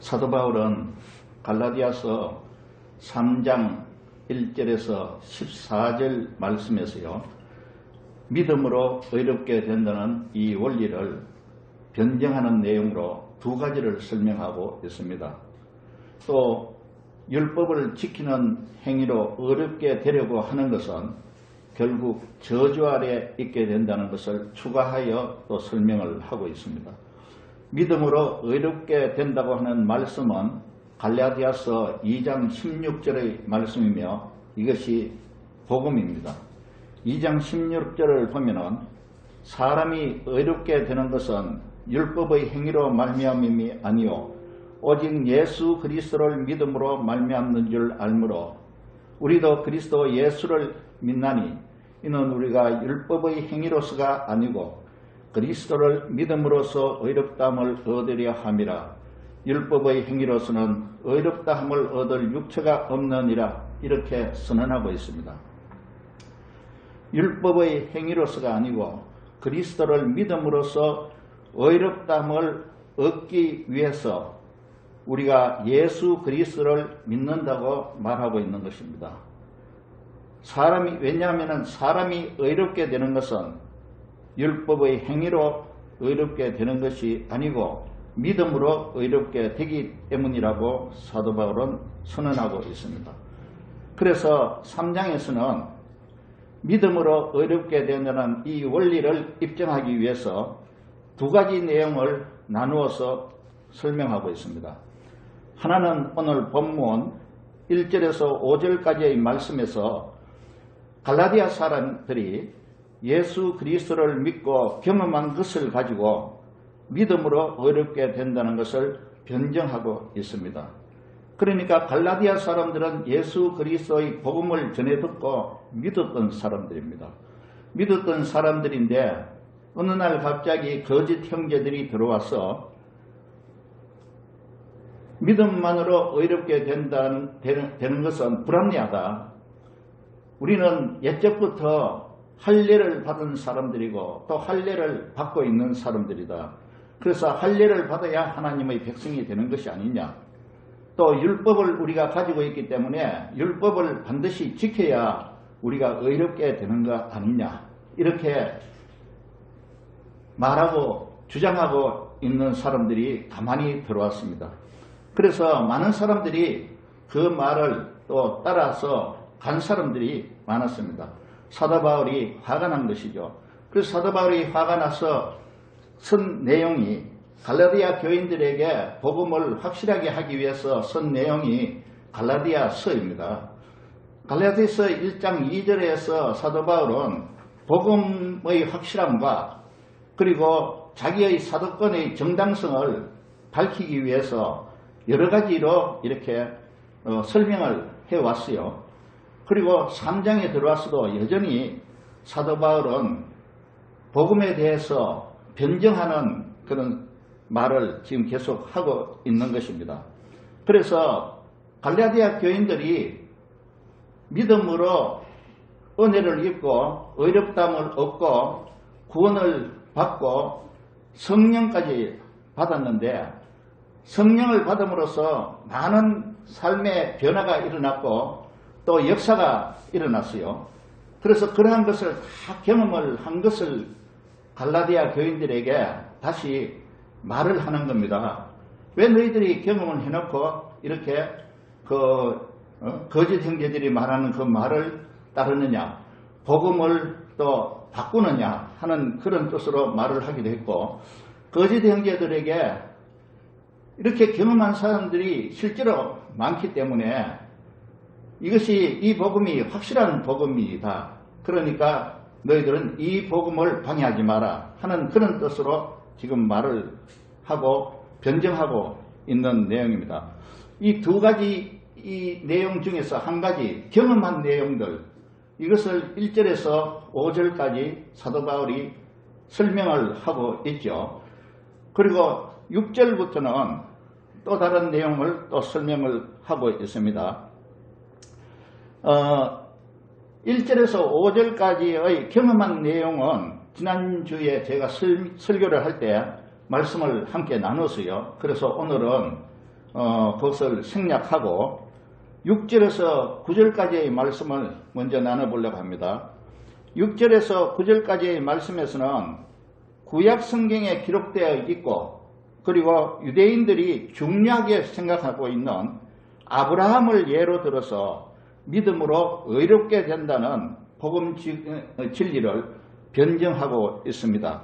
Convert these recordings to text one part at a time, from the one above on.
사도 바울은 갈라디아서 3장 1절에서 14절 말씀에서요, 믿음으로 의롭게 된다는 이 원리를 변증하는 내용으로 두 가지를 설명하고 있습니다. 또 율법을 지키는 행위로 의롭게 되려고 하는 것은 결국 저주 아래 있게 된다는 것을 추가하여 또 설명을 하고 있습니다. 믿음으로 의롭게 된다고 하는 말씀은 갈라디아서 2장 16절의 말씀이며 이것이 복음입니다. 2장 16절을 보면은 사람이 의롭게 되는 것은 율법의 행위로 말미암음이 아니요 오직 예수 그리스도를 믿음으로 말미암는 줄 알므로 우리도 그리스도 예수를 믿나니 이는 우리가 율법의 행위로서가 아니고 그리스도를 믿음으로써 의롭다함을 얻으려 함이라. 율법의 행위로서는 의롭다함을 얻을 육체가 없느니라. 이렇게 선언하고 있습니다. 율법의 행위로서가 아니고 그리스도를 믿음으로써 의롭다함을 얻기 위해서 우리가 예수 그리스도를 믿는다고 말하고 있는 것입니다. 왜냐하면 사람이 의롭게 되는 것은 율법의 행위로 의롭게 되는 것이 아니고 믿음으로 의롭게 되기 때문이라고 사도 바울은 선언하고 있습니다. 그래서 3장에서는 믿음으로 의롭게 된다는 이 원리를 입증하기 위해서 두 가지 내용을 나누어서 설명하고 있습니다. 하나는 오늘 본문 1절에서 5절까지의 말씀에서 갈라디아 사람들이 예수 그리스도를 믿고 경험한 것을 가지고 믿음으로 의롭게 된다는 것을 변증하고 있습니다. 그러니까 갈라디아 사람들은 예수 그리스도의 복음을 전해 듣고 믿었던 사람들입니다. 믿었던 사람들인데 어느 날 갑자기 거짓 형제들이 들어와서 믿음만으로 의롭게 되는 것은 불합리하다. 우리는 옛적부터 할례를 받은 사람들이고 또 할례를 받고 있는 사람들이다. 그래서 할례를 받아야 하나님의 백성이 되는 것이 아니냐. 또 율법을 우리가 가지고 있기 때문에 율법을 반드시 지켜야 우리가 의롭게 되는 것 아니냐. 이렇게 말하고 주장하고 있는 사람들이 가만히 들어왔습니다. 그래서 많은 사람들이 그 말을 또 따라서 간 사람들이 많았습니다. 사도 바울이 화가 난 것이죠. 그래서 사도 바울이 화가 나서 쓴 내용이 갈라디아 교인들에게 복음을 확실하게 하기 위해서 쓴 내용이 갈라디아서입니다. 갈라디아서 1장 2절에서 사도 바울은 복음의 확실함과 그리고 자기의 사도권의 정당성을 밝히기 위해서 여러 가지로 이렇게 설명을 해왔어요. 그리고 3장에 들어와서도 여전히 사도 바울은 복음에 대해서 변증하는 그런 말을 지금 계속 하고 있는 것입니다. 그래서 갈라디아 교인들이 믿음으로 은혜를 입고 의롭다함을 얻고 구원을 받고 성령까지 받았는데 성령을 받음으로써 많은 삶의 변화가 일어났고 또 역사가 일어났어요. 그래서 그러한 것을 다 경험을 한 것을 갈라디아 교인들에게 다시 말을 하는 겁니다. 왜 너희들이 경험을 해놓고 이렇게 거짓 형제들이 말하는 그 말을 따르느냐, 복음을 또 바꾸느냐 하는 그런 뜻으로 말을 하기도 했고, 거짓 형제들에게 이렇게 경험한 사람들이 실제로 많기 때문에 이것이 이 복음이 확실한 복음이다. 그러니까 너희들은 이 복음을 방해하지 마라 하는 그런 뜻으로 지금 말을 하고 변증하고 있는 내용입니다. 이 두 가지 이 내용 중에서 한 가지 경험한 내용들, 이것을 1절에서 5절까지 사도 바울이 설명을 하고 있죠. 그리고 6절부터는 또 다른 내용을 또 설명을 하고 있습니다. 1절에서 5절까지의 경험한 내용은 지난주에 제가 설교를 할 때 말씀을 함께 나눴어요. 그래서 오늘은 그것을 생략하고 6절에서 9절까지의 말씀을 먼저 나눠보려고 합니다. 6절에서 9절까지의 말씀에서는 구약 성경에 기록되어 있고 그리고 유대인들이 중요하게 생각하고 있는 아브라함을 예로 들어서 믿음으로 의롭게 된다는 복음 진리를 변증하고 있습니다.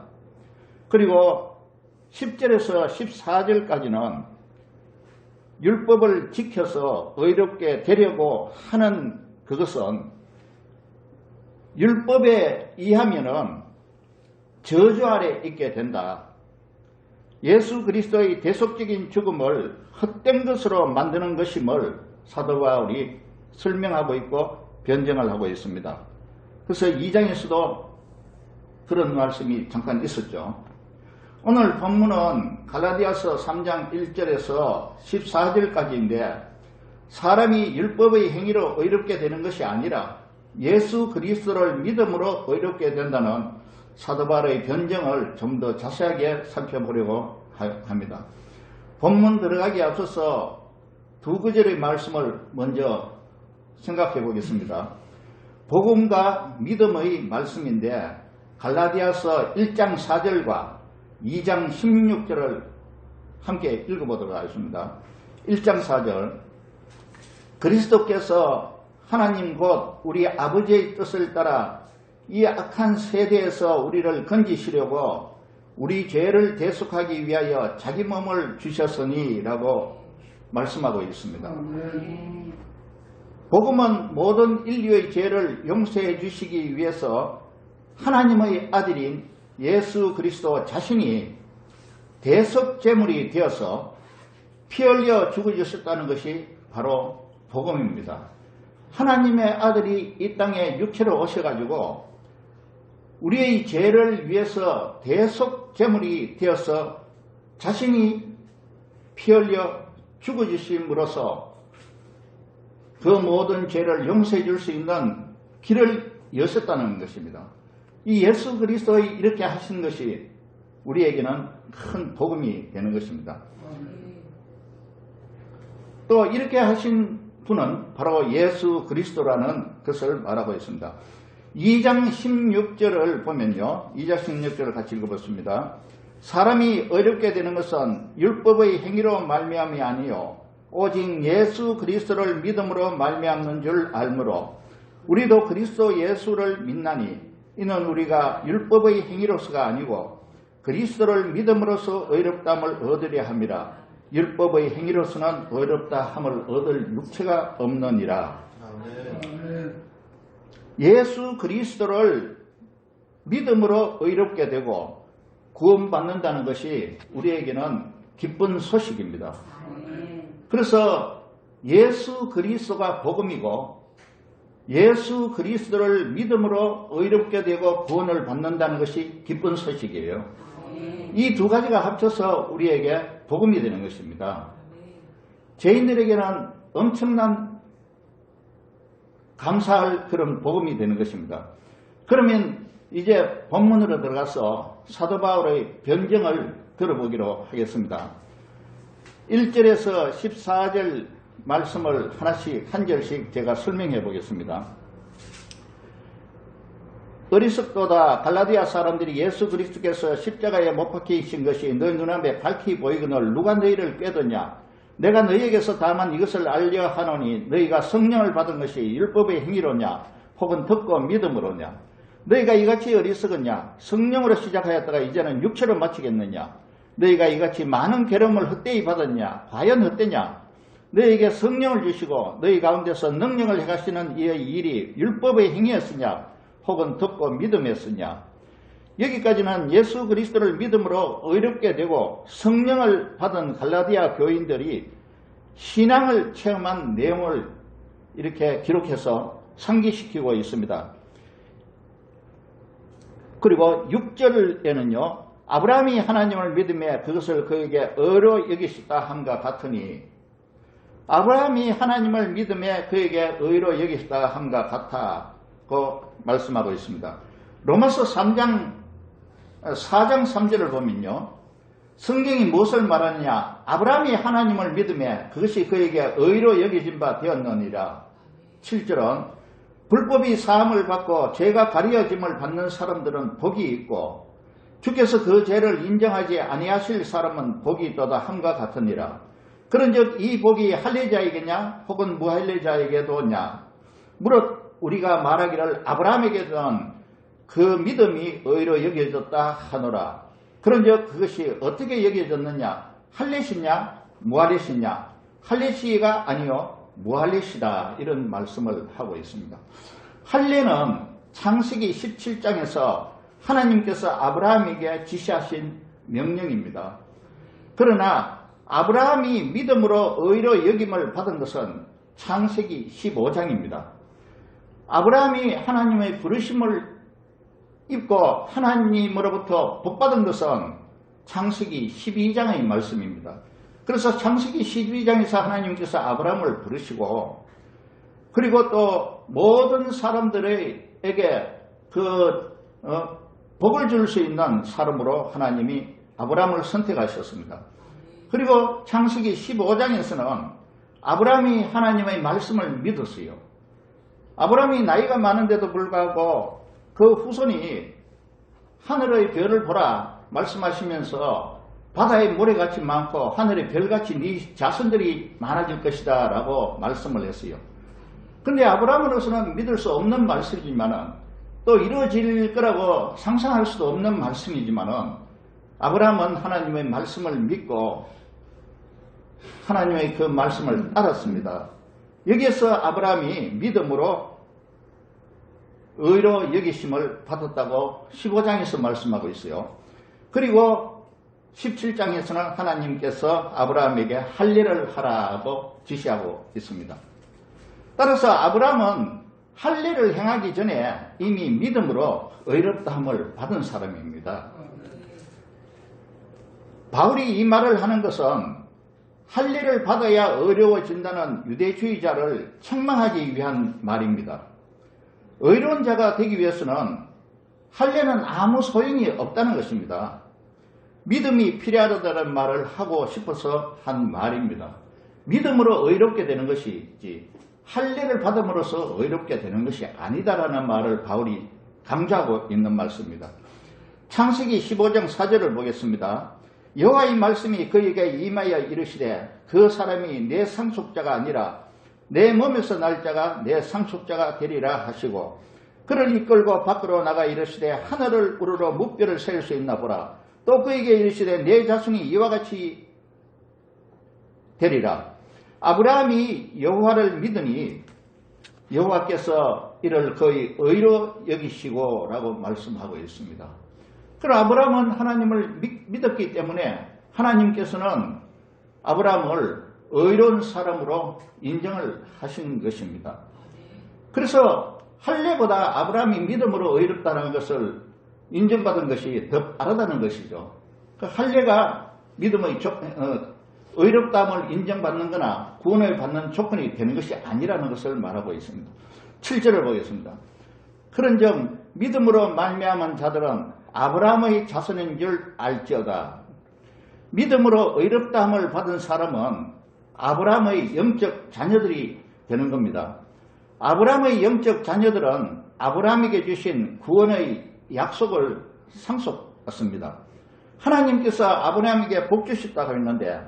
그리고 10절에서 14절까지는 율법을 지켜서 의롭게 되려고 하는 그것은 율법에 의하면은 저주 아래 있게 된다. 예수 그리스도의 대속적인 죽음을 헛된 것으로 만드는 것임을 사도 바울이 설명하고 있고 변증을 하고 있습니다. 그래서 2장에서도 그런 말씀이 잠깐 있었죠. 오늘 본문은 갈라디아서 3장 1절에서 14절까지인데 사람이 율법의 행위로 의롭게 되는 것이 아니라 예수 그리스도를 믿음으로 의롭게 된다는 사도 바울의 변증을 좀 더 자세하게 살펴보려고 합니다. 본문 들어가기에 앞서서 두 구절의 말씀을 먼저 생각해 보겠습니다. 복음과 믿음의 말씀인데 갈라디아서 1장 4절과 2장 16절을 함께 읽어보도록 하겠습니다. 1장 4절 그리스도께서 하나님 곧 우리 아버지의 뜻을 따라 이 악한 세대에서 우리를 건지시려고 우리 죄를 대속하기 위하여 자기 몸을 주셨으니 라고 말씀하고 있습니다. 복음은 모든 인류의 죄를 용서해 주시기 위해서 하나님의 아들인 예수 그리스도 자신이 대속제물이 되어서 피 흘려 죽어주셨다는 것이 바로 복음입니다. 하나님의 아들이 이 땅에 육체로 오셔가지고 우리의 죄를 위해서 대속제물이 되어서 자신이 피 흘려 죽어주심으로써 그 모든 죄를 용서해 줄 수 있는 길을 여셨다는 것입니다. 이 예수 그리스도의 이렇게 하신 것이 우리에게는 큰 복음이 되는 것입니다. 또 이렇게 하신 분은 바로 예수 그리스도라는 것을 말하고 있습니다. 2장 16절을 보면요. 2장 16절을 같이 읽어보겠습니다. 사람이 어렵게 되는 것은 율법의 행위로 말미암이 아니요 오직 예수 그리스도를 믿음으로 말미암는 줄 알므로 우리도 그리스도 예수를 믿나니 이는 우리가 율법의 행위로서가 아니고 그리스도를 믿음으로써 의롭다함을 얻으려 함이라. 율법의 행위로서는 의롭다함을 얻을 육체가 없느니라. 예수 그리스도를 믿음으로 의롭게 되고 구원받는다는 것이 우리에게는 기쁜 소식입니다. 그래서 예수 그리스도가 복음이고 예수 그리스도를 믿음으로 의롭게 되고 구원을 받는다는 것이 기쁜 소식이에요. 이 두 가지가 합쳐서 우리에게 복음이 되는 것입니다. 죄인들에게는 엄청난 감사할 그런 복음이 되는 것입니다. 그러면 이제 본문으로 들어가서 사도 바울의 변증을 들어보기로 하겠습니다. 1절에서 14절 말씀을 하나씩 한 절씩 제가 설명해 보겠습니다. 어리석도다 갈라디아 사람들이 예수 그리스도께서 십자가에 못 박히신 것이 너희 눈앞에 밝히 보이거늘 누가 너희를 꾀더냐. 내가 너희에게서 다만 이것을 알려 하노니 너희가 성령을 받은 것이 율법의 행위로냐 혹은 듣고 믿음으로냐. 너희가 이같이 어리석었냐. 성령으로 시작하였다가 이제는 육체로 마치겠느냐. 너희가 이같이 많은 괴로움을 헛되이 받았냐. 과연 헛되냐. 너희에게 성령을 주시고 너희 가운데서 능력을 행하시는 이의 일이 율법의 행위였으냐 혹은 듣고 믿음이었으냐. 여기까지는 예수 그리스도를 믿음으로 의롭게 되고 성령을 받은 갈라디아 교인들이 신앙을 체험한 내용을 이렇게 기록해서 상기시키고 있습니다. 그리고 6절에는요. 아브라함이 하나님을 믿음에 그것을 그에게 의로 여기시다 함과 같으니 아브라함이 하나님을 믿음에 그에게 의로 여기시다 함과 같다고 말씀하고 있습니다. 로마서 4장 3절을 보면요. 성경이 무엇을 말하느냐? 아브라함이 하나님을 믿음에 그것이 그에게 의로 여겨진 바 되었느니라. 7절은 불법이 사함을 받고 죄가 가려짐을 받는 사람들은 복이 있고 주께서 그 죄를 인정하지 아니하실 사람은 복이 있도다 함과 같으니라. 그런즉 이 복이 할례자에게냐 혹은 무할례자에게도냐? 무릇 우리가 말하기를 아브라함에게는 그 믿음이 의로 여겨졌다 하노라. 그런즉 그것이 어떻게 여겨졌느냐? 할례시냐 무할례시냐? 할례시가 아니요 무할례시다. 이런 말씀을 하고 있습니다. 할례는 창세기 17장에서 하나님께서 아브라함에게 지시하신 명령입니다. 그러나 아브라함이 믿음으로 의로 여김을 받은 것은 창세기 15장입니다. 아브라함이 하나님의 부르심을 입고 하나님으로부터 복받은 것은 창세기 12장의 말씀입니다. 그래서 창세기 12장에서 하나님께서 아브라함을 부르시고 그리고 또 모든 사람들에게 복을 줄 수 있는 사람으로 하나님이 아브라함을 선택하셨습니다. 그리고 창세기 15장에서는 아브라함이 하나님의 말씀을 믿었어요. 아브라함이 나이가 많은데도 불구하고 그 후손이 하늘의 별을 보라 말씀하시면서 바다의 모래같이 많고 하늘의 별같이 네 자손들이 많아질 것이다 라고 말씀을 했어요. 그런데 아브라함으로서는 믿을 수 없는 말씀이지만은 또 이루어질 거라고 상상할 수도 없는 말씀이지만은 아브라함은 하나님의 말씀을 믿고 하나님의 그 말씀을 따랐습니다. 여기에서 아브라함이 믿음으로 의로 여기심을 받았다고 15장에서 말씀하고 있어요. 그리고 17장에서는 하나님께서 아브라함에게 할례를 하라고 지시하고 있습니다. 따라서 아브라함은 할례를 행하기 전에 이미 믿음으로 의롭다함을 받은 사람입니다. 바울이 이 말을 하는 것은 할례를 받아야 어려워진다는 유대주의자를 책망하기 위한 말입니다. 의로운 자가 되기 위해서는 할례는 아무 소용이 없다는 것입니다. 믿음이 필요하다는 말을 하고 싶어서 한 말입니다. 믿음으로 의롭게 되는 것이지 할례를 받음으로써 의롭게 되는 것이 아니다라는 말을 바울이 강조하고 있는 말씀입니다. 창세기 15장 4절을 보겠습니다. 여호와의 말씀이 그에게 임하여 이르시되 그 사람이 내 상속자가 아니라 내 몸에서 날 자가 내 상속자가 되리라 하시고 그를 이끌고 밖으로 나가 이르시되 하늘을 우러러 뭇별을 세울 수 있나 보라. 또 그에게 이르시되 내 자손이 이와 같이 되리라. 아브라함이 여호와를 믿으니 여호와께서 이를 거의 의로 여기시고 라고 말씀하고 있습니다. 그럼 아브라함은 하나님을 믿었기 때문에 하나님께서는 아브라함을 의로운 사람으로 인정을 하신 것입니다. 그래서 할례보다 아브라함이 믿음으로 의롭다는 것을 인정받은 것이 더 빠르다는 것이죠. 그 할례가 믿음의 의롭다함을 인정받는 거나 구원을 받는 조건이 되는 것이 아니라는 것을 말하고 있습니다. 7절을 보겠습니다. 그런즉 믿음으로 말미암은 자들은 아브라함의 자손인 줄 알지어다. 믿음으로 의롭다함을 받은 사람은 아브라함의 영적 자녀들이 되는 겁니다. 아브라함의 영적 자녀들은 아브라함에게 주신 구원의 약속을 상속받습니다. 하나님께서 아브라함에게 복 주셨다고 했는데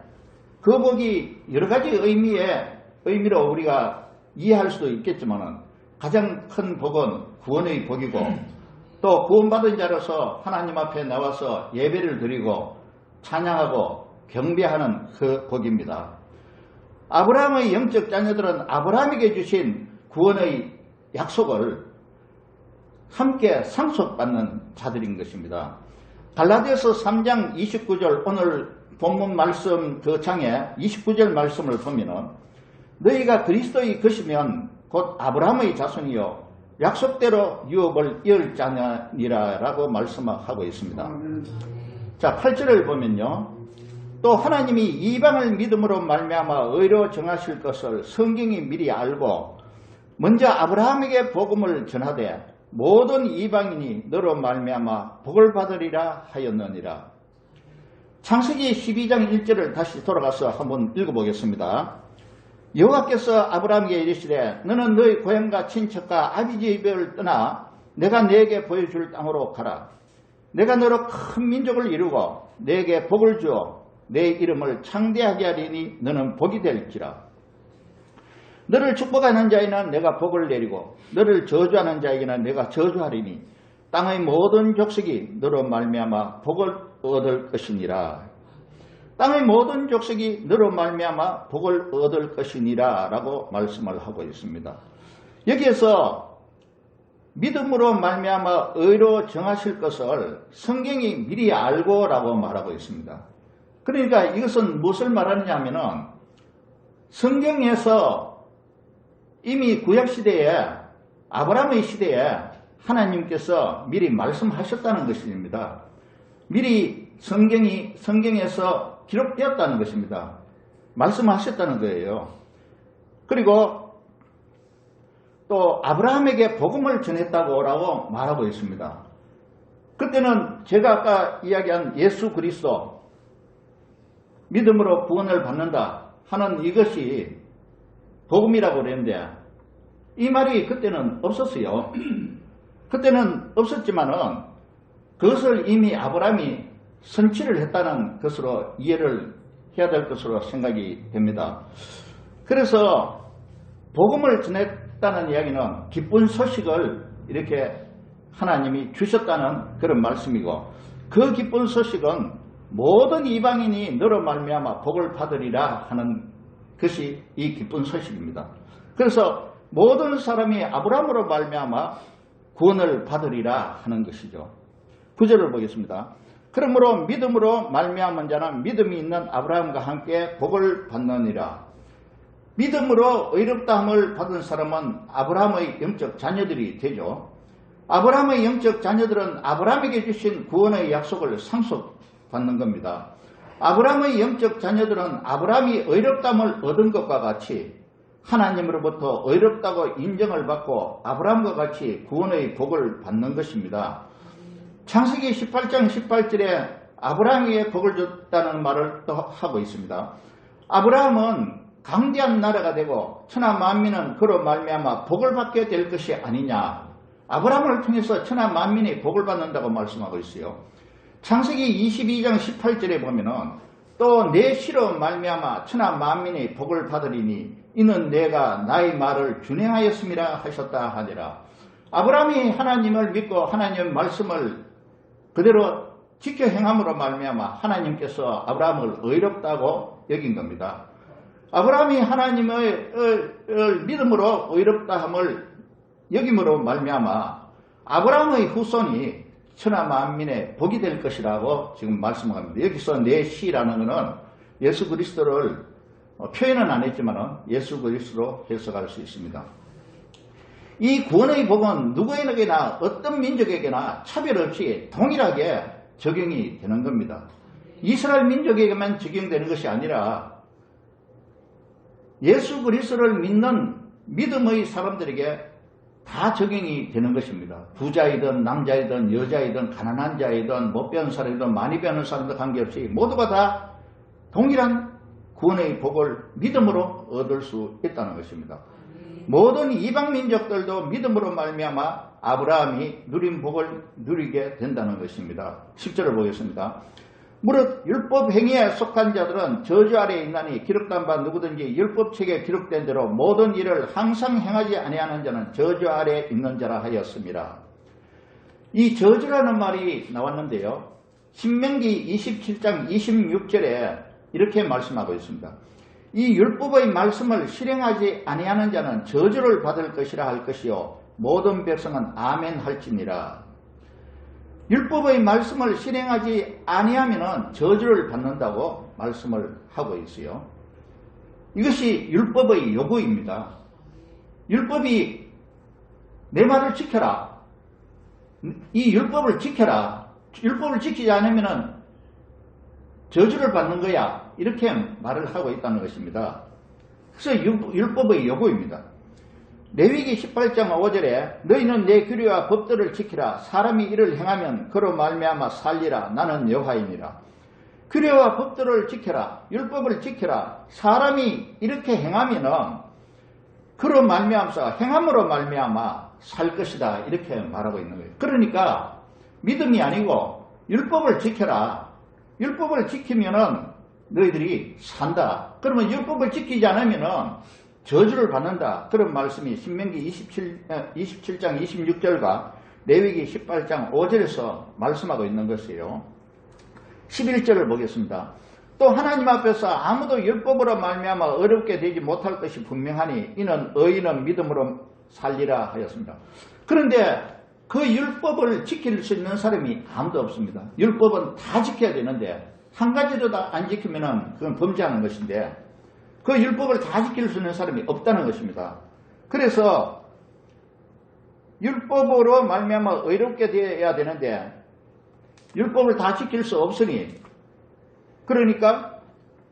그 복이 여러 가지 의미로 우리가 이해할 수도 있겠지만 가장 큰 복은 구원의 복이고 또 구원받은 자로서 하나님 앞에 나와서 예배를 드리고 찬양하고 경배하는 그 복입니다. 아브라함의 영적 자녀들은 아브라함에게 주신 구원의 약속을 함께 상속받는 자들인 것입니다. 갈라디아서 3장 29절 오늘 본문 말씀 그 장에 29절 말씀을 보면은 너희가 그리스도의 것이면 곧 아브라함의 자손이요 약속대로 유업을 이을 자니라 라고 말씀하고 있습니다. 자 8절을 보면요. 또 하나님이 이방을 믿음으로 말미암아 의로 정하실 것을 성경이 미리 알고 먼저 아브라함에게 복음을 전하되 모든 이방인이 너로 말미암아 복을 받으리라 하였느니라. 창세기 12장 1절을 다시 돌아가서 한번 읽어보겠습니다. 여호와께서 아브라함에게 이르시되 너는 너희 고향과 친척과 아비지의 집을 떠나 내가 네게 보여줄 땅으로 가라. 내가 너로 큰 민족을 이루고 네게 복을 주어 내 이름을 창대하게 하리니 너는 복이 될지라. 너를 축복하는 자에는 내가 복을 내리고 너를 저주하는 자에게는 내가 저주하리니 땅의 모든 족속이 너로 말미암아 복을 얻을 것이니라. 땅의 모든 족속이 너로 말미암아 복을 얻을 것이니라 라고 말씀을 하고 있습니다. 여기에서 믿음으로 말미암아 의로 정하실 것을 성경이 미리 알고 라고 말하고 있습니다. 그러니까 이것은 무엇을 말하느냐 하면은 성경에서 이미 구약시대에 아브라함의 시대에 하나님께서 미리 말씀하셨다는 것입니다. 미리 성경에서 기록되었다는 것입니다. 말씀하셨다는 거예요. 그리고 또 아브라함에게 복음을 전했다고 라고 말하고 있습니다. 그때는 제가 아까 이야기한 예수 그리스도 믿음으로 구원을 받는다 하는 이것이 복음이라고 그랬는데 이 말이 그때는 없었어요. 그때는 없었지만은 그것을 이미 아브라함이 선취를 했다는 것으로 이해를 해야 될 것으로 생각이 됩니다. 그래서 복음을 전했다는 이야기는 기쁜 소식을 이렇게 하나님이 주셨다는 그런 말씀이고 그 기쁜 소식은 모든 이방인이 너로 말미암아 복을 받으리라 하는 것이 이 기쁜 소식입니다. 그래서 모든 사람이 아브라함으로 말미암아 구원을 받으리라 하는 것이죠. 9절을 보겠습니다. 그러므로 믿음으로 말미암은 자는 믿음이 있는 아브라함과 함께 복을 받느니라. 믿음으로 의롭다함을 받은 사람은 아브라함의 영적 자녀들이 되죠. 아브라함의 영적 자녀들은 아브라함에게 주신 구원의 약속을 상속받는 겁니다. 아브라함의 영적 자녀들은 아브라함이 의롭다함을 얻은 것과 같이 하나님으로부터 의롭다고 인정을 받고 아브라함과 같이 구원의 복을 받는 것입니다. 창세기 18장 18절에 아브라함에게 복을 줬다는 말을 또 하고 있습니다. 아브라함은 강대한 나라가 되고 천하 만민은 그로 말미암아 복을 받게 될 것이 아니냐. 아브라함을 통해서 천하 만민이 복을 받는다고 말씀하고 있어요. 창세기 22장 18절에 보면은 또 내 씨로 말미암아 천하 만민이 복을 받으리니 이는 내가 나의 말을 준행하였음이라 하셨다 하니라. 아브라함이 하나님을 믿고 하나님의 말씀을 그대로 지켜 행함으로 말미암아 하나님께서 아브라함을 의롭다고 여긴 겁니다. 아브라함이 하나님의 믿음으로 의롭다함을 여김으로 말미암아 아브라함의 후손이 천하 만민의 복이 될 것이라고 지금 말씀합니다. 여기서 내 씨라는 것은 예수 그리스도를 표현은 안 했지만 예수 그리스도로 해석할 수 있습니다. 이 구원의 복은 누구에게나 어떤 민족에게나 차별 없이 동일하게 적용이 되는 겁니다. 이스라엘 민족에게만 적용되는 것이 아니라 예수 그리스도를 믿는 믿음의 사람들에게 다 적용이 되는 것입니다. 부자이든 남자이든 여자이든 가난한 자이든 못 배운 사람이든 많이 배우는 사람도 관계없이 모두가 다 동일한 구원의 복을 믿음으로 얻을 수 있다는 것입니다. 모든 이방 민족들도 믿음으로 말미암아 아브라함이 누린 복을 누리게 된다는 것입니다. 10절을 보겠습니다. 무릇 율법 행위에 속한 자들은 저주 아래에 있나니 기록된 바 누구든지 율법책에 기록된 대로 모든 일을 항상 행하지 아니하는 자는 저주 아래에 있는 자라 하였습니다. 이 저주라는 말이 나왔는데요. 신명기 27장 26절에 이렇게 말씀하고 있습니다. 이 율법의 말씀을 실행하지 아니하는 자는 저주를 받을 것이라 할 것이요 모든 백성은 아멘 할지니라. 율법의 말씀을 실행하지 아니하면 저주를 받는다고 말씀을 하고 있어요. 이것이 율법의 요구입니다. 율법이 내 말을 지켜라. 이 율법을 지켜라. 율법을 지키지 않으면 저주를 받는 거야. 이렇게 말을 하고 있다는 것입니다. 그래서 율법의 요구입니다. 레위기 18장 5절에 너희는 내 규례와 법들을 지키라. 사람이 이를 행하면 그로 말미암아 살리라. 나는 여호와이니라. 규례와 법도를 지켜라. 율법을 지켜라. 사람이 이렇게 행하면은 그로 말미암아서 행함으로 말미암아 살 것이다. 이렇게 말하고 있는 거예요. 그러니까 믿음이 아니고 율법을 지켜라. 율법을 지키면은 너희들이 산다. 그러면 율법을 지키지 않으면은 저주를 받는다. 그런 말씀이 신명기 27장 26절과 레위기 18장 5절에서 말씀하고 있는 것이에요. 11절을 보겠습니다. 또 하나님 앞에서 아무도 율법으로 말미암아 어렵게 되지 못할 것이 분명하니 이는 의인은 믿음으로 살리라 하였습니다. 그런데 그 율법을 지킬 수 있는 사람이 아무도 없습니다. 율법은 다 지켜야 되는데 한 가지도 다 안 지키면 그건 범죄하는 것인데 그 율법을 다 지킬 수 있는 사람이 없다는 것입니다. 그래서 율법으로 말미암아 의롭게 되어야 되는데 율법을 다 지킬 수 없으니 그러니까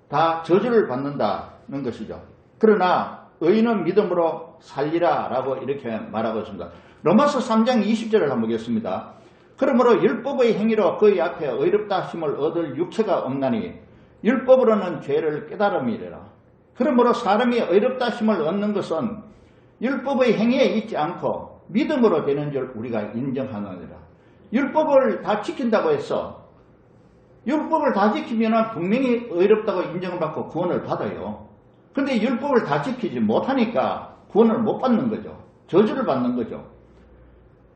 다 저주를 받는다는 것이죠. 그러나 의인은 믿음으로 살리라 라고 이렇게 말하고 있습니다. 로마서 3장 20절을 한번 보겠습니다. 그러므로 율법의 행위로 그의 앞에 의롭다 하심을 얻을 육체가 없나니 율법으로는 죄를 깨달음이래라. 그러므로 사람이 의롭다 하심을 얻는 것은 율법의 행위에 있지 않고 믿음으로 되는 줄 우리가 인정하느니라. 율법을 다 지킨다고 해서 율법을 다 지키면 분명히 의롭다고 인정을 받고 구원을 받아요. 그런데 율법을 다 지키지 못하니까 구원을 못 받는 거죠. 저주를 받는 거죠.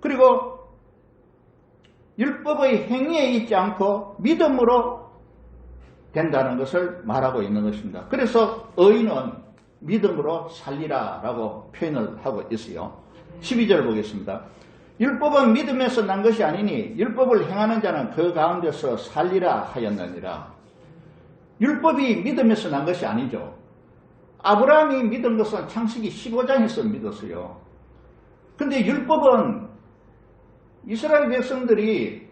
그리고 율법의 행위에 있지 않고 믿음으로 된다는 것을 말하고 있는 것입니다. 그래서 의인은 믿음으로 살리라 라고 표현을 하고 있어요. 12절 보겠습니다. 율법은 믿음에서 난 것이 아니니 율법을 행하는 자는 그 가운데서 살리라 하였느니라. 율법이 믿음에서 난 것이 아니죠. 아브라함이 믿은 것은 창세기 15장에서 믿었어요. 근데 율법은 이스라엘 백성들이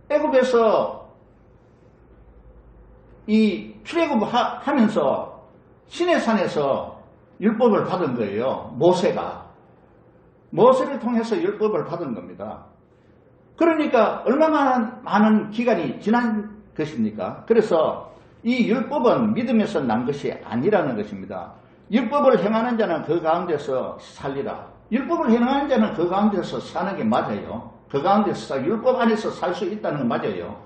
애굽에서 이 출애굽하면서 시내산에서 율법을 받은 거예요. 모세를 통해서 율법을 받은 겁니다. 그러니까 얼마나 많은 기간이 지난 것입니까? 그래서 이 율법은 믿음에서 난 것이 아니라는 것입니다. 율법을 행하는 자는 그 가운데서 살리라. 율법을 행하는 자는 그 가운데서 사는 게 맞아요. 그 가운데서 율법 안에서 살 수 있다는 건 맞아요.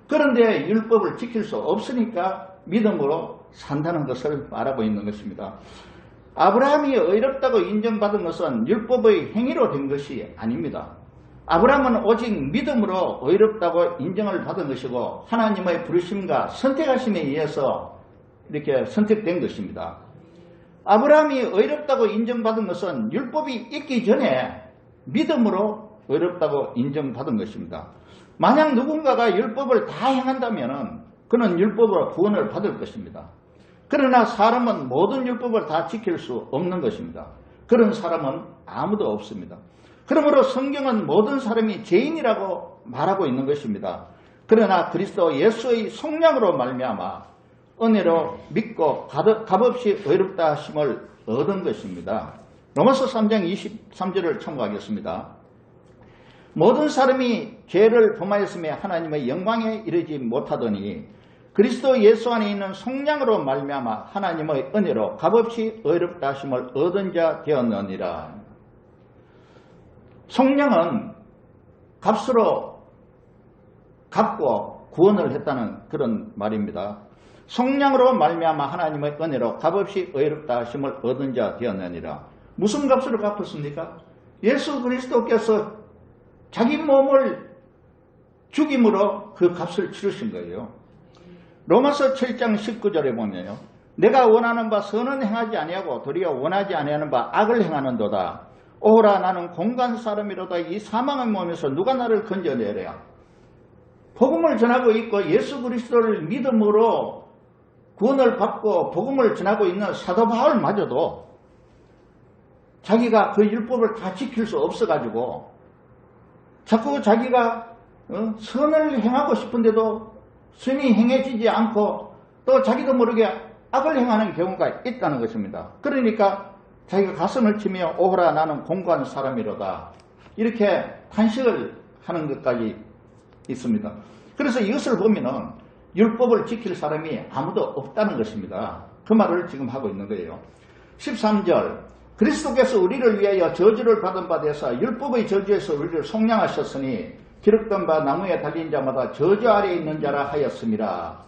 그런데 율법을 지킬 수 없으니까 믿음으로 산다는 것을 말하고 있는 것입니다. 아브라함이 의롭다고 인정받은 것은 율법의 행위로 된 것이 아닙니다. 아브라함은 오직 믿음으로 의롭다고 인정을 받은 것이고 하나님의 부르심과 선택하심에 의해서 이렇게 선택된 것입니다. 아브라함이 의롭다고 인정받은 것은 율법이 있기 전에 믿음으로 의롭다고 인정받은 것입니다. 만약 누군가가 율법을 다 행한다면 그는 율법으로 구원을 받을 것입니다. 그러나 사람은 모든 율법을 다 지킬 수 없는 것입니다. 그런 사람은 아무도 없습니다. 그러므로 성경은 모든 사람이 죄인이라고 말하고 있는 것입니다. 그러나 그리스도 예수의 속량으로 말미암아 은혜로 믿고 값없이 의롭다 하심을 얻은 것입니다. 로마서 3장 23절을 참고하겠습니다. 모든 사람이 죄를 범하였음에 하나님의 영광에 이르지 못하더니 그리스도 예수 안에 있는 속량으로 말미암아 하나님의 은혜로 값없이 의롭다 하심을 얻은 자 되었느니라. 속량은 값으로 갚고 구원을 했다는 그런 말입니다. 속량으로 말미암아 하나님의 은혜로 값없이 의롭다 하심을 얻은 자 되었느니라. 무슨 값으로 갚았습니까? 예수 그리스도께서 자기 몸을 죽임으로 그 값을 치르신 거예요. 로마서 7장 19절에 보면요. 내가 원하는 바 선은 행하지 아니하고 도리어 원하지 아니하는 바 악을 행하는도다. 오라 나는 공간 사람이로다. 이 사망의 몸에서 누가 나를 건져내랴. 복음을 전하고 있고 예수 그리스도를 믿음으로 구원을 받고 복음을 전하고 있는 사도 바울마저도 자기가 그 율법을 다 지킬 수 없어가지고 자꾸 자기가 선을 행하고 싶은데도 선이 행해지지 않고 또 자기도 모르게 악을 행하는 경우가 있다는 것입니다. 그러니까 자기가 가슴을 치며 오호라 나는 공고한 사람이로다. 이렇게 탄식을 하는 것까지 있습니다. 그래서 이것을 보면은 율법을 지킬 사람이 아무도 없다는 것입니다. 그 말을 지금 하고 있는 거예요. 13절 그리스도께서 우리를 위하여 저주를 받은 바 되사 율법의 저주에서 우리를 속량하셨으니 기록된 바 나무에 달린 자마다 저주 아래에 있는 자라 하였습니다.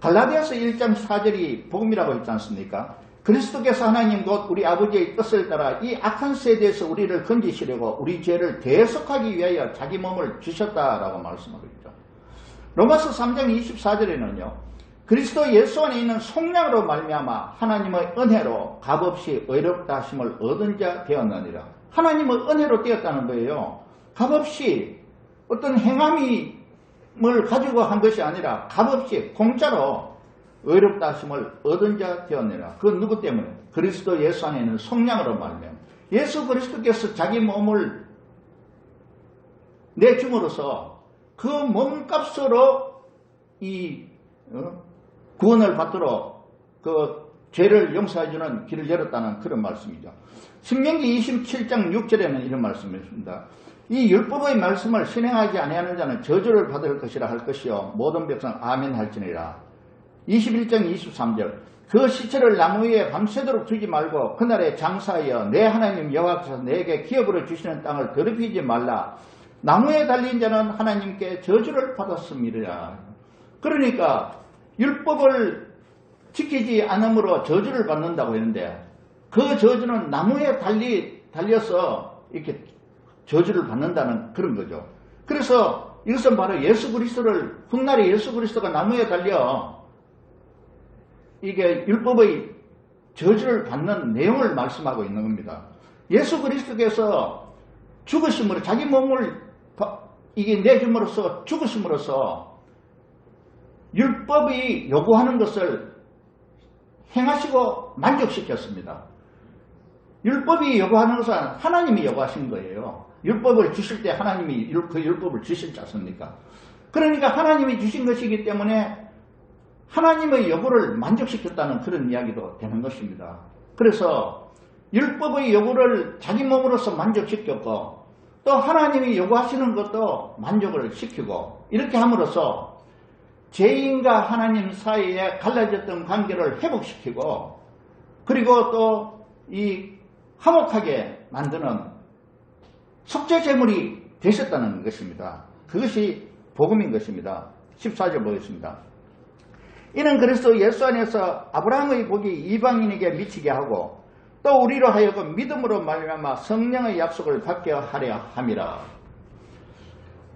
갈라디아서 1장 4절이 복음이라고 했지 않습니까? 그리스도께서 하나님 곧 우리 아버지의 뜻을 따라 이 악한 세대에서 우리를 건지시려고 우리 죄를 대속하기 위하여 자기 몸을 주셨다라고 말씀하고 있죠. 로마서 3장 24절에는요. 그리스도 예수 안에 있는 속량으로 말미암아 하나님의 은혜로 값없이 의롭다 하심을 얻은 자 되었느니라. 하나님의 은혜로 되었다는 거예요. 값없이 어떤 행함을 가지고 한 것이 아니라 값없이 공짜로 의롭다 하심을 얻은 자 되었느니라. 그건 누구 때문에? 그리스도 예수 안에 있는 속량으로 말미암아 예수 그리스도께서 자기 몸을 내줌으로써 그 몸값으로 이 구원을 받도록 그 죄를 용서해주는 길을 열었다는 그런 말씀이죠. 신명기 27장 6절에는 이런 말씀이 있습니다. 이 율법의 말씀을 실행하지 아니하는 자는 저주를 받을 것이라 할 것이요 모든 백성 아멘 할지니라. 21장 23절 그 시체를 나무 위에 밤새도록 두지 말고 그날에 장사하여 내 하나님 여호와께서 내게 기업으로 주시는 땅을 더럽히지 말라. 나무에 달린 자는 하나님께 저주를 받았습니다. 그러니까 율법을 지키지 않음으로 저주를 받는다고 했는데 그 저주는 나무에 달려서 이렇게 저주를 받는다는 그런 거죠. 그래서 이것은 바로 예수 그리스도를 훗날에 예수 그리스도가 나무에 달려 이게 율법의 저주를 받는 내용을 말씀하고 있는 겁니다. 예수 그리스도께서 죽으심으로 자기 몸을 이게 내줌으로써 죽으심으로써 율법이 요구하는 것을 행하시고 만족시켰습니다. 율법이 요구하는 것은 하나님이 요구하신 거예요. 율법을 주실 때 하나님이 그 율법을 주시지 않습니까? 그러니까 하나님이 주신 것이기 때문에 하나님의 요구를 만족시켰다는 그런 이야기도 되는 것입니다. 그래서 율법의 요구를 자기 몸으로서 만족시켰고 또 하나님이 요구하시는 것도 만족을 시키고 이렇게 함으로써 죄인과 하나님 사이에 갈라졌던 관계를 회복시키고 그리고 또 이 화목하게 만드는 속죄제물이 되셨다는 것입니다. 그것이 복음인 것입니다. 14절 보겠습니다. 이는 그리스도 예수 안에서 아브라함의 복이 이방인에게 미치게 하고 또 우리로 하여금 믿음으로 말미암아 성령의 약속을 받게 하려 함이라.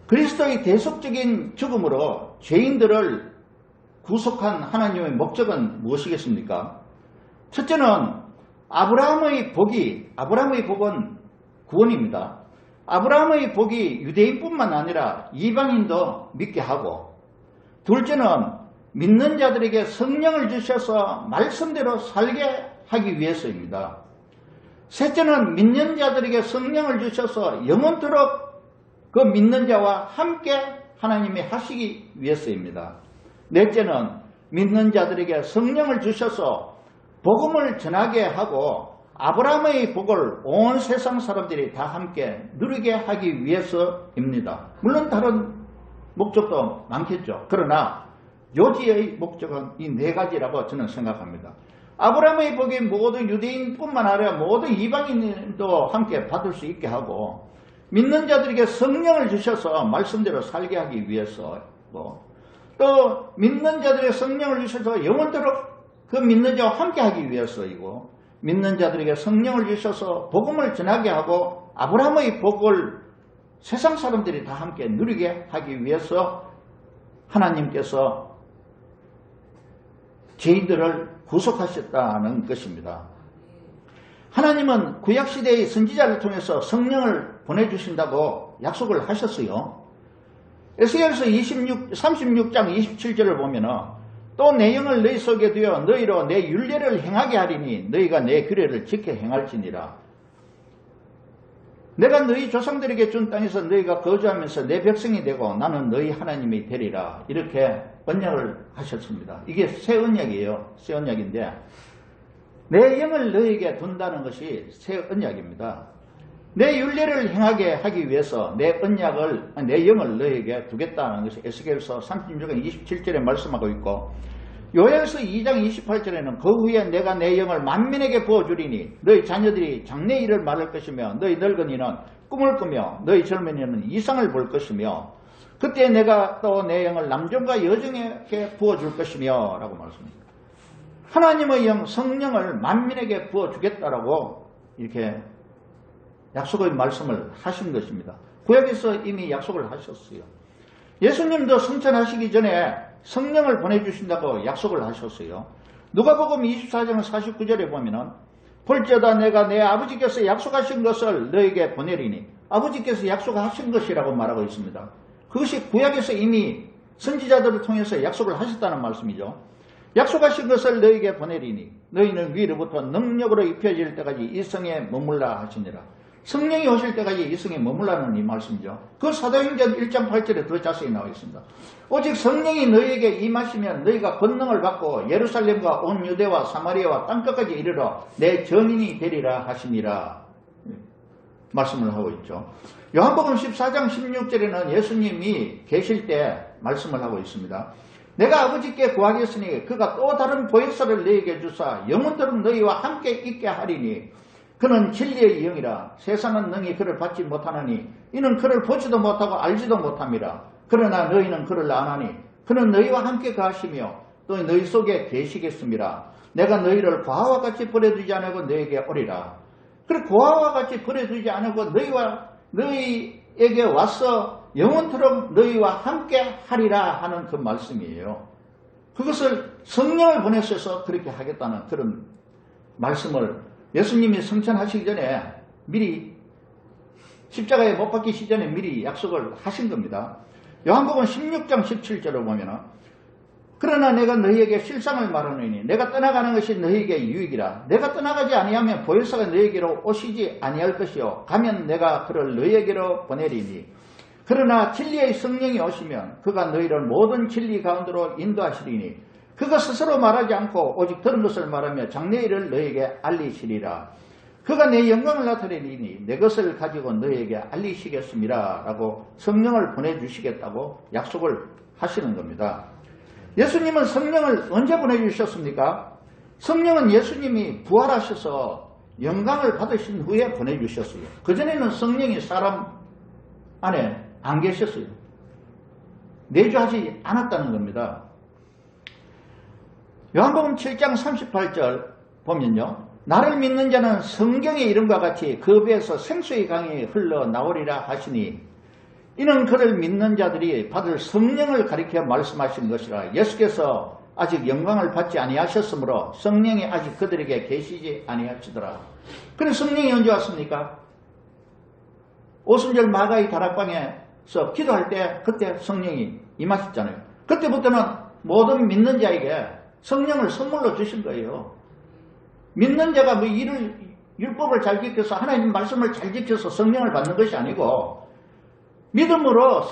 그리스도의 대속적인 죽음으로 죄인들을 구속한 하나님의 목적은 무엇이겠습니까? 첫째는 아브라함의 복은 구원입니다. 아브라함의 복이 유대인뿐만 아니라 이방인도 믿게 하고 둘째는 믿는 자들에게 성령을 주셔서 말씀대로 살게 하기 위해서입니다. 셋째는 믿는 자들에게 성령을 주셔서 영원토록 그 믿는 자와 함께 하나님이 하시기 위해서입니다. 넷째는 믿는 자들에게 성령을 주셔서 복음을 전하게 하고 아브라함의 복을 온 세상 사람들이 다 함께 누리게 하기 위해서입니다. 물론 다른 목적도 많겠죠. 그러나 요지의 목적은 이 네 가지라고 저는 생각합니다. 아브라함의 복이 모든 유대인뿐만 아니라 모든 이방인도 함께 받을 수 있게 하고 믿는 자들에게 성령을 주셔서 말씀대로 살게 하기 위해서고 또 믿는 자들에게 성령을 주셔서 영원토록 그 믿는 자와 함께 하기 위해서이고 믿는 자들에게 성령을 주셔서 복음을 전하게 하고 아브라함의 복을 세상 사람들이 다 함께 누리게 하기 위해서 하나님께서 죄인들을 구속하셨다는 것입니다. 하나님은 구약시대의 선지자를 통해서 성령을 보내주신다고 약속을 하셨어요. 에스겔서 36장 27절을 보면 또 내 영을 너희 속에 두어 너희로 내 율례를 행하게 하리니 너희가 내 규례를 지켜 행할지니라. 내가 너희 조상들에게 준 땅에서 너희가 거주하면서 내 백성이 되고 나는 너희 하나님이 되리라. 이렇게 언약을 하셨습니다. 이게 새 언약이에요. 새 언약인데 내 영을 너희에게 둔다는 것이 새 언약입니다. 내 율례를 행하게 하기 위해서 내 영을 너에게 두겠다는 것이 에스겔서 36장 27절에 말씀하고 있고, 요엘서 2장 28절에는 그 후에 내가 내 영을 만민에게 부어주리니 너희 자녀들이 장래 일을 말할 것이며 너희 늙은이는 꿈을 꾸며 너희 젊은이는 이상을 볼 것이며 그때 내가 또 내 영을 남종과 여종에게 부어줄 것이며 라고 말씀합니다. 하나님의 영 성령을 만민에게 부어주겠다라고 이렇게 약속의 말씀을 하신 것입니다. 구약에서 이미 약속을 하셨어요. 예수님도 승천하시기 전에 성령을 보내주신다고 약속을 하셨어요. 누가복음 24장 49절에 보면은 볼지어다 내가 내 아버지께서 약속하신 것을 너에게 보내리니, 아버지께서 약속하신 것이라고 말하고 있습니다. 그것이 구약에서 이미 선지자들을 통해서 약속을 하셨다는 말씀이죠. 약속하신 것을 너에게 보내리니 너희는 위로부터 능력으로 입혀질 때까지 이 성에 머물라 하시니라. 성령이 오실 때까지 이 성에 머물라는 이 말씀이죠. 그 사도행전 1장 8절에 더 자세히 나와 있습니다. 오직 성령이 너희에게 임하시면 너희가 권능을 받고 예루살렘과 온 유대와 사마리아와 땅끝까지 이르러 내 증인이 되리라 하시니라 말씀을 하고 있죠. 요한복음 14장 16절에는 예수님이 계실 때 말씀을 하고 있습니다. 내가 아버지께 구하겠으니 그가 또 다른 보혜사를 너희에게 주사 영원토록 너희와 함께 있게 하리니 그는 진리의 영이라. 세상은 능히 그를 받지 못하느니 이는 그를 보지도 못하고 알지도 못함이라. 그러나 너희는 그를 아나니 그는 너희와 함께 거하시며 또 너희 속에 계시겠습니다. 내가 너희를 고아와 같이 버려두지 않고 너희에게 오리라. 그래 고아와 같이 버려두지 않고 너희에게 와서 영원토록 너희와 함께 하리라 하는 그 말씀이에요. 그것을 성령을 보내셔서 그렇게 하겠다는 그런 말씀을 예수님이 승천하시기 전에 미리 십자가에 못 박히시기 전에 미리 약속을 하신 겁니다. 요한복음 16장 17절을 보면은 그러나 내가 너희에게 실상을 말하노니 내가 떠나가는 것이 너희에게 유익이라. 내가 떠나가지 아니하면 보혜사가 너희에게로 오시지 아니할 것이요 가면 내가 그를 너희에게로 보내리니 그러나 진리의 성령이 오시면 그가 너희를 모든 진리 가운데로 인도하시리니 그가 스스로 말하지 않고 오직 들은 것을 말하며 장래 일을 너희에게 알리시리라. 그가 내 영광을 나타내리니 내 것을 가지고 너희에게 알리시겠습니다 라고 성령을 보내주시겠다고 약속을 하시는 겁니다. 예수님은 성령을 언제 보내주셨습니까? 성령은 예수님이 부활하셔서 영광을 받으신 후에 보내주셨어요. 그전에는 성령이 사람 안에 안 계셨어요. 내주하지 않았다는 겁니다. 요한복음 7장 38절 보면요. 나를 믿는 자는 성경의 이름과 같이 그 배에서 생수의 강이 흘러나오리라 하시니 이는 그를 믿는 자들이 받을 성령을 가리켜 말씀하신 것이라. 예수께서 아직 영광을 받지 아니하셨으므로 성령이 아직 그들에게 계시지 아니하시더라. 그래서 성령이 언제 왔습니까? 오순절 마가의 다락방에서 기도할 때 그때 성령이 임하셨잖아요. 그때부터는 모든 믿는 자에게 성령을 선물로 주신 거예요. 믿는 자가 뭐 율법을 잘 지켜서 하나님 말씀을 잘 지켜서 성령을 받는 것이 아니고 믿음으로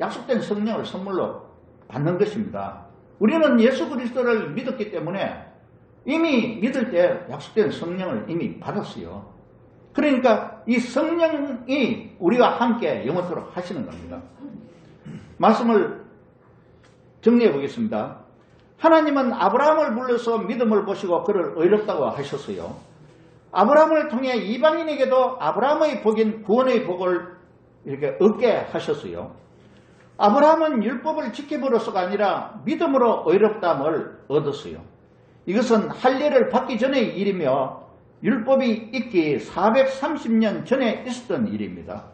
약속된 성령을 선물로 받는 것입니다. 우리는 예수 그리스도를 믿었기 때문에 이미 믿을 때 약속된 성령을 이미 받았어요. 그러니까 이 성령이 우리와 함께 영원토록 하시는 겁니다. 말씀을 정리해 보겠습니다. 하나님은 아브라함을 불러서 믿음을 보시고 그를 의롭다고 하셨어요. 아브라함을 통해 이방인에게도 아브라함의 복인 구원의 복을 이렇게 얻게 하셨어요. 아브라함은 율법을 지킴으로써가 아니라 믿음으로 의롭다함을 얻었어요. 이것은 할례를 받기 전의 일이며 율법이 있기 430년 전에 있었던 일입니다.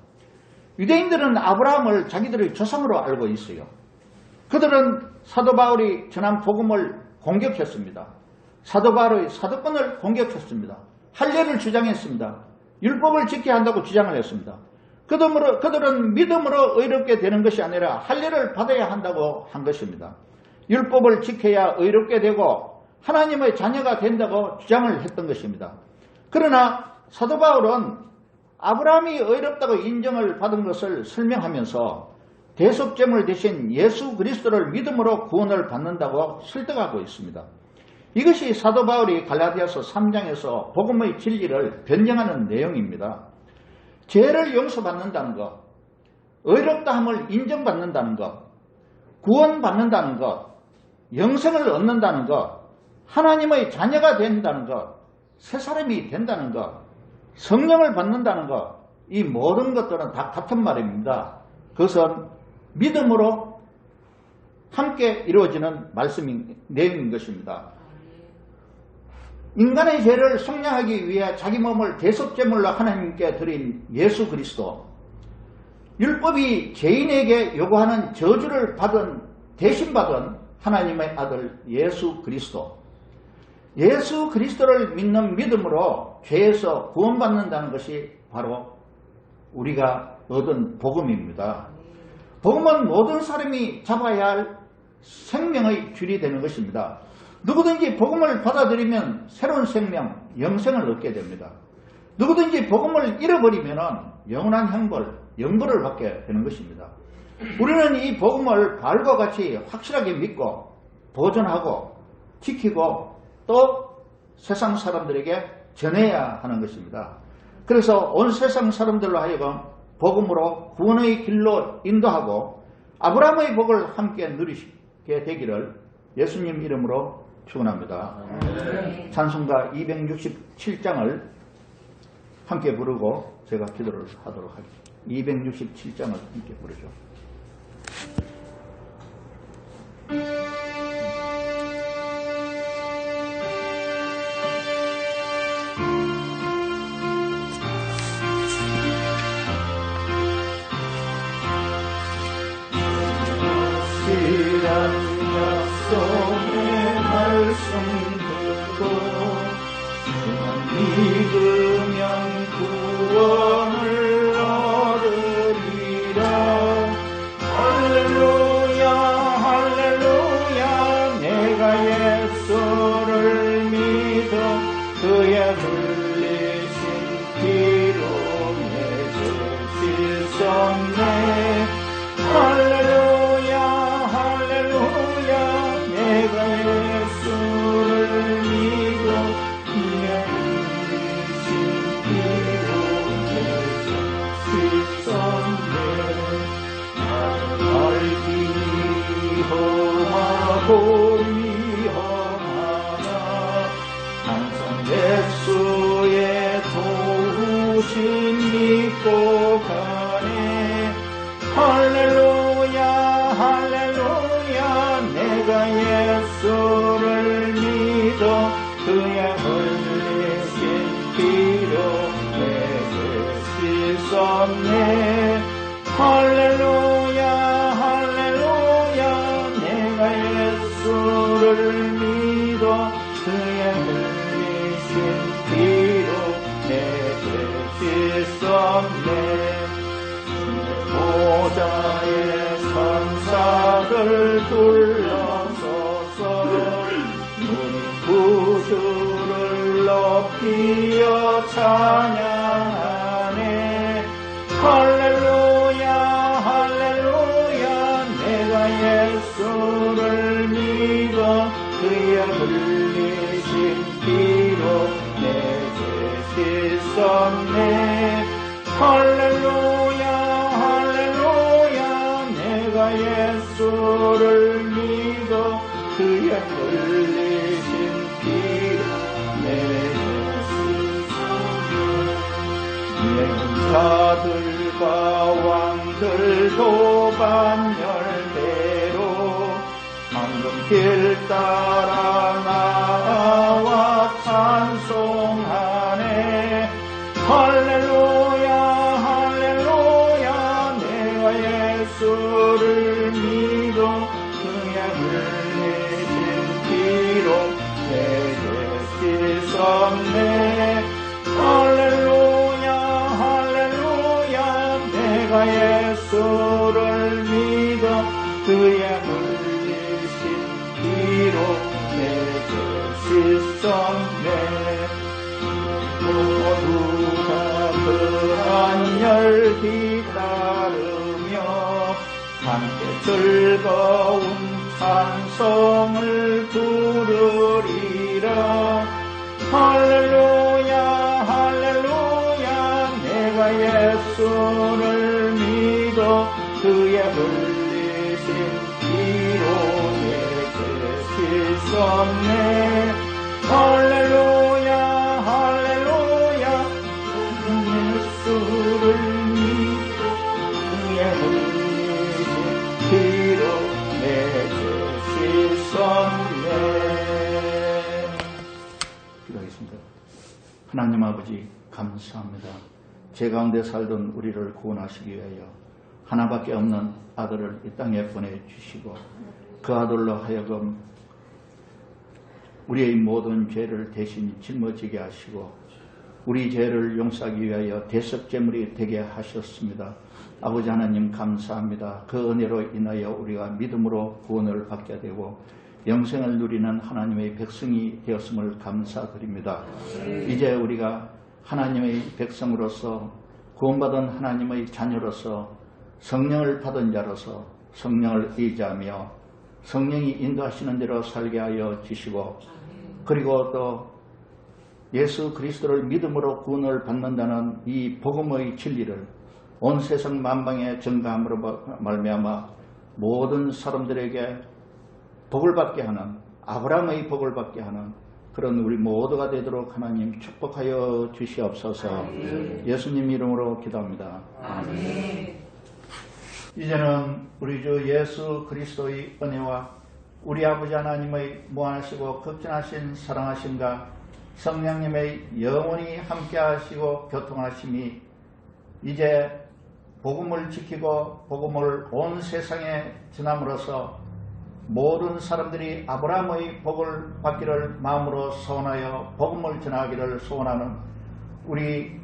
유대인들은 아브라함을 자기들의 조상으로 알고 있어요. 그들은 사도 바울이 전한 복음을 공격했습니다. 사도 바울의 사도권을 공격했습니다. 할례를 주장했습니다. 율법을 지켜야 한다고 주장을 했습니다. 그들은 믿음으로 의롭게 되는 것이 아니라 할례를 받아야 한다고 한 것입니다. 율법을 지켜야 의롭게 되고 하나님의 자녀가 된다고 주장을 했던 것입니다. 그러나 사도 바울은 아브라함이 의롭다고 인정을 받은 것을 설명하면서 대속제물 대신 예수 그리스도를 믿음으로 구원을 받는다고 설득하고 있습니다. 이것이 사도 바울이 갈라디아서 3장에서 복음의 진리를 변증하는 내용입니다. 죄를 용서받는다는 것, 의롭다함을 인정받는다는 것, 구원받는다는 것, 영생을 얻는다는 것, 하나님의 자녀가 된다는 것, 새 사람이 된다는 것, 성령을 받는다는 것, 이 모든 것들은 다 같은 말입니다. 그것은 믿음으로 함께 이루어지는 내용인 것입니다. 인간의 죄를 속량하기 위해 자기 몸을 대속제물로 하나님께 드린 예수 그리스도, 율법이 죄인에게 요구하는 저주를 대신 받은 하나님의 아들 예수 그리스도, 예수 그리스도를 믿는 믿음으로 죄에서 구원받는다는 것이 바로 우리가 얻은 복음입니다. 복음은 모든 사람이 잡아야 할 생명의 줄이 되는 것입니다. 누구든지 복음을 받아들이면 새로운 생명, 영생을 얻게 됩니다. 누구든지 복음을 잃어버리면 영원한 형벌, 영벌을 받게 되는 것입니다. 우리는 이 복음을 바울과 같이 확실하게 믿고 보존하고 지키고 또 세상 사람들에게 전해야 하는 것입니다. 그래서 온 세상 사람들로 하여금 복음으로 구원의 길로 인도하고 아브라함의 복을 함께 누리게 되기를 예수님 이름으로 축원합니다. 찬송가 267장을 함께 부르고 제가 기도를 하도록 하겠습니다. 267장을 함께 부르죠. 약속의 말씀 듣고 믿으면 구원을 얻으리라. 할렐루야 할렐루야. 내가 예수를 믿어 그의 흘리신 피로 내 죄 씻었네. 할렐루야 할렐루야. 내가 예수를 믿어 그의 흘리신 피로 내 죄 씻었네. 알기 험하고 위험하나 항상 예수의 도우심 믿고 가네. 할렐루야 할렐루야. 내가 예수를 믿어 그의 흘리신 피로 내 죄 씻었네. 할렐루야 할렐루야. 내가 예수를 믿어 그의 흘리신 피로 내 죄 씻었네. 모자의 천사들 둘러서서 우리 구주를 높이어 찬양하네. 할렐루야 할렐루야. 내가 예수를 믿어 그의 흘리신 피로 내 죄 씻었네. 할렐루야 할렐루야. 내가 예수를 믿어 그의 흘리신 피로 내 죄 씻었네. 자들과 왕들도 반열대로 방금 길 따라 나와 찬송하네. 할렐루야 할렐루야. 내가 예수를 믿어 그의 흘리신 피로 내 죄 씻었네. 할렐루야 할렐루야. 내가 예수를 믿어 그의 흘리신 피로 내 죄 씻었네. 모두가 그 안열 기다르며 함께 즐거운 찬송을 부르리라. 할렐루야 할렐루야. 내가 예수 주셨습니다. 하나님 아버지 감사합니다. 죄 가운데 살던 우리를 구원하시기 위하여 하나밖에 없는 아들을 이 땅에 보내주시고 그 아들로 하여금 우리의 모든 죄를 대신 짊어지게 하시고 우리 죄를 용서하기 위하여 대속제물이 되게 하셨습니다. 아버지 하나님 감사합니다. 그 은혜로 인하여 우리가 믿음으로 구원을 받게 되고 영생을 누리는 하나님의 백성이 되었음을 감사드립니다. 이제 우리가 하나님의 백성으로서 구원받은 하나님의 자녀로서 성령을 받은 자로서 성령을 의지하며 성령이 인도하시는 대로 살게 하여 주시고 그리고 또 예수 그리스도를 믿음으로 구원을 받는다는 이 복음의 진리를 온 세상 만방에 전가함으로 말미암아 모든 사람들에게 복을 받게 하는 아브라함의 복을 받게 하는 그런 우리 모두가 되도록 하나님 축복하여 주시옵소서. 예수님 이름으로 기도합니다. 아멘. 이제는 우리 주 예수 그리스도의 은혜와 우리 아버지 하나님의 무한하시고 극진하신 사랑하심과 성령님의 영원히 함께하시고 교통하심이 이제 복음을 지키고 복음을 온 세상에 전함으로써 모든 사람들이 아브라함의 복을 받기를 마음으로 소원하여 복음을 전하기를 소원하는 우리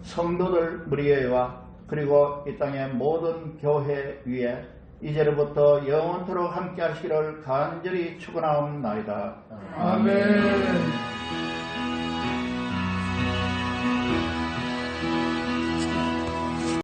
성도들 무리와 그리고 이 땅의 모든 교회 위에 이제로부터 영원토록 함께 하시기를 간절히 축원하옵나이다. 아멘.